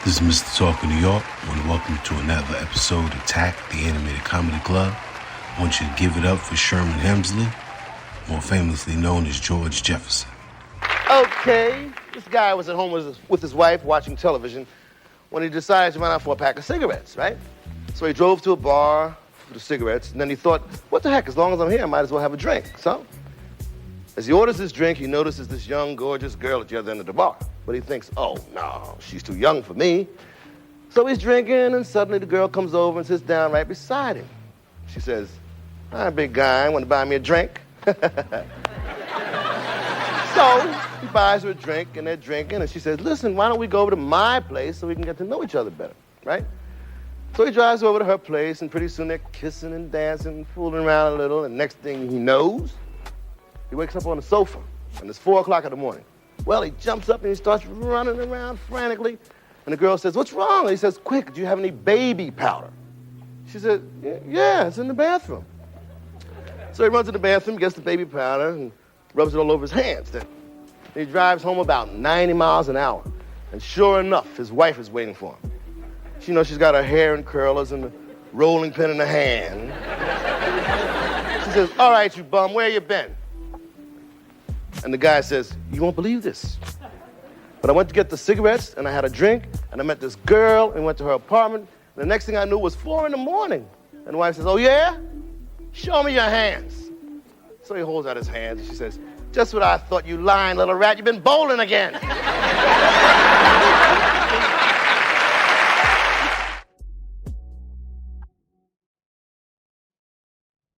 This is Mr. Talk of New York. I want to welcome you to another episode of TACC, the Animated Comedy Club. I want you to give it up for Sherman Hemsley, more famously known as George Jefferson. Okay, this guy was at home with his wife watching television when he decided to run out for a pack of cigarettes, right? So he drove to a bar for the cigarettes, and then he thought, what the heck, as long as I'm here, I might as well have a drink. So, as he orders his drink, he notices this young, gorgeous girl at the other end of the bar. But he thinks, oh, no, she's too young for me. So he's drinking, and suddenly the girl comes over and sits down right beside him. She says, hi, big guy, want to buy me a drink? So he buys her a drink, and they're drinking, and she says, listen, why don't we go over to my place so we can get to know each other better, right? So he drives over to her place, and pretty soon they're kissing and dancing, fooling around a little, and next thing he knows, he wakes up on the sofa, and it's 4 o'clock in the morning. Well, he jumps up and he starts running around frantically, and the girl says, what's wrong? And he says, quick, do you have any baby powder? She said, yeah, it's in the bathroom. So he runs to the bathroom, gets the baby powder, and rubs it all over his hands. Then he drives home about 90 miles an hour. And sure enough, his wife is waiting for him. She's got her hair in curlers and a rolling pin in her hand. She says, all right, you bum, where you been? And the guy says, you won't believe this, but I went to get the cigarettes, and I had a drink, and I met this girl, and went to her apartment, and the next thing I knew was 4 in the morning. And the wife says, oh, yeah? Show me your hands. So he holds out his hands, and she says, just what I thought, you lying little rat. You've been bowling again.